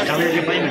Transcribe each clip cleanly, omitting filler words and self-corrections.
কালকে পাই না।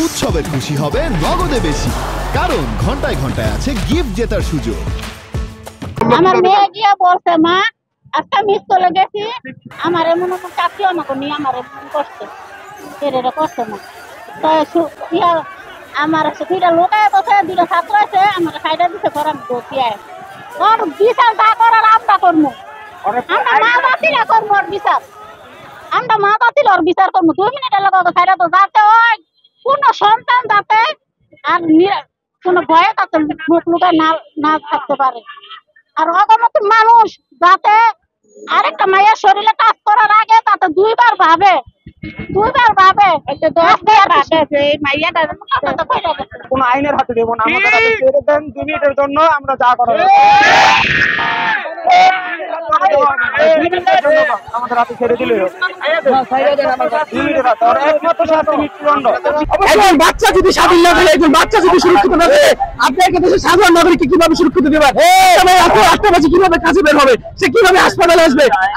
উৎসবের খুশি হবে নগদে বেশি, কারণ ঘন্টায় ঘন্টায় আছে গিফট জেতার সুযোগ। আমার মেয়ে গিয়ে বলছে, মা আজকে মিস করে গেছি, আমার এমন চাকরি আমাকে নিয়ে আমার কষ্ট ছেড়ে কষ্ট না। তো আমার দুইটা লোক বসে, দুইটা ছাত্র আছে, আমার সাইডে দিতে পর আমি দোষিয়ায় ওর বিচার যা করার আমরা করবো, আমরা মা বাতিরা করবো ওর বিচার, আমরা মা বাতিল ওর বিচার করবো। 2 মিনিটের লোক সাইডে তো যাতে হয় কোন সন্তান যাতে আর কোন ভয়ে তাতে মুখ লুকায় না থাকতে পারে, আর অগমত মানুষ যাতে আরেকটা মায়ের শরীরে কাজ করার আগে তাতে দুইবার ভাবে কোন আইনের হাতে দেবো না, আমাদের হাতে ছেড়ে দেন। 2 মিনিটের জন্য আমরা যা করার আমাদের হাতে ছেড়ে দিলে বাচ্চা যদি স্বাধীন না থাকে, একজন বাচ্চা যদি সুরক্ষিত না থাকে, আপনাকে দেশের সাধারণ নাগরিককে কিভাবে সুরক্ষিত দেবেন? কিভাবে কাজে বের হবে, সে কিভাবে হাসপাতালে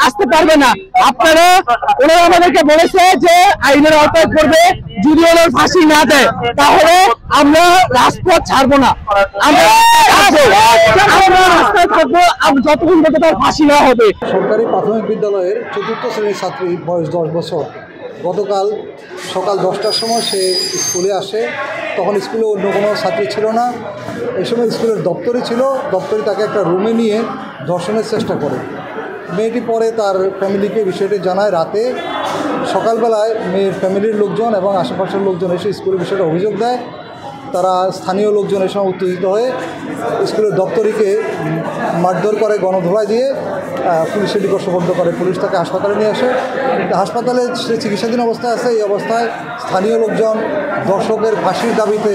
আসতে পারবে না। আপনারা ওনারা আমাদেরকে বলেছে যে আইনের আওতায় করবে, যদি ওনার ফাঁসি না দেয় তাহলে আমরা রাজপথ ছাড়বো না, আমরা রাস্তায় থাকবো যতক্ষণ পর্যন্ত তার ফাঁসি না হবে। সরকারি প্রাথমিক বিদ্যালয়ের 4র্থ শ্রেণীর ছাত্রী, বয়স 10 বছর। গতকাল সকাল 10টার সময় সে স্কুলে আসে, তখন স্কুলে অন্য কোনো ছাত্রী ছিল না। এই সময় স্কুলের দপ্তরে ছিল, দপ্তরে তাকে একটা রুমে নিয়ে ধর্ষণের চেষ্টা করে। মেয়েটি পরে তার ফ্যামিলিকে বিষয়টি জানায়। রাতে সকালবেলায় মেয়ের ফ্যামিলির লোকজন এবং আশেপাশের লোকজন এসে স্কুলের বিষয়টা অভিযোগ দেয়। তারা স্থানীয় লোকজন এসে উত্তেজিত হয়ে স্কুলের দপ্তরিকে মারধর করে, গণধোলাই দিয়ে পুলিশের নিকট সোপর্দ করে। পুলিশ তাকে হাসপাতালে নিয়ে আসে, হাসপাতালে সে চিকিৎসাধীন অবস্থায় আছে। এই অবস্থায় স্থানীয় লোকজন দর্শকের ফাঁসির দাবিতে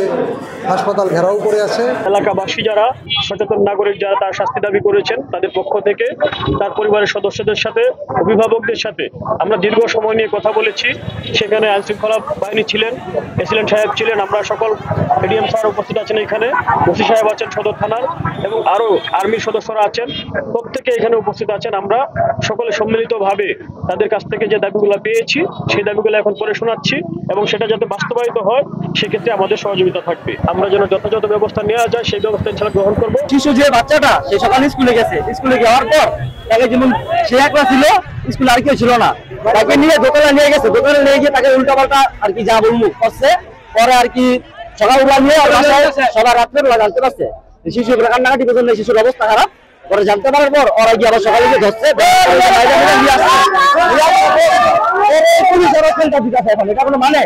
হাসপাতাল ঘেরাও করে আছে। এলাকাবাসী যারা সচেতন নাগরিক যারা তার শাস্তি দাবি করেছেন, তাদের পক্ষ থেকে তার পরিবারের সদস্যদের সাথে, অভিভাবকদের সাথে আমরা দীর্ঘ সময় নিয়ে কথা বলেছি। সেখানে আইনশৃঙ্খলা বাহিনী ছিলেন, এসিলেন্ট সাহেব ছিলেন, আমরা সকল এডিএম স্যার উপস্থিত আছেন, এখানে ওসি সাহেব আছেন সদর থানার, এবং আরও আর্মির সদস্যরা আছেন, প্রত্যেকে এখানে উপস্থিত আছেন। আমরা সকলে সম্মিলিতভাবে তাদের কাছ থেকে যে দাবিগুলো পেয়েছি সেই দাবিগুলো এখন পরে শোনাচ্ছি, এবং সেটা যাতে বাস্তবায়িত হয় সেক্ষেত্রে আমাদের সহযোগিতা থাকবে। আমরা যেন যথাযথ ব্যবস্থা নেওয়া যায় সেই ব্যবস্থা ইনশাআল্লাহ গ্রহণ করবো। শিশু যে বাচ্চাটা সে সকালে স্কুলে গেছে, স্কুলে যাওয়ার পর তাকে যেমন সে একলা ছিল, স্কুলে আর কেউ ছিল না, তাকে নিয়ে দোকানে নিয়ে গেছে, দোকানে নিয়ে গিয়ে তাকে উল্টাপাল্টা আর কি যা বলবো করছে। পরে আর কি সকালবেলা নিয়ে সবার রাত্রে বেলা জানতে পারছে শিশু কান্নাকাটি পর্যন্ত শিশুর অবস্থা খারাপ। পরে জানতে পারার পর ওরা গিয়ে আবার সকালে গিয়ে ধরছে, পুলিশ এখন এটা কোনো মানে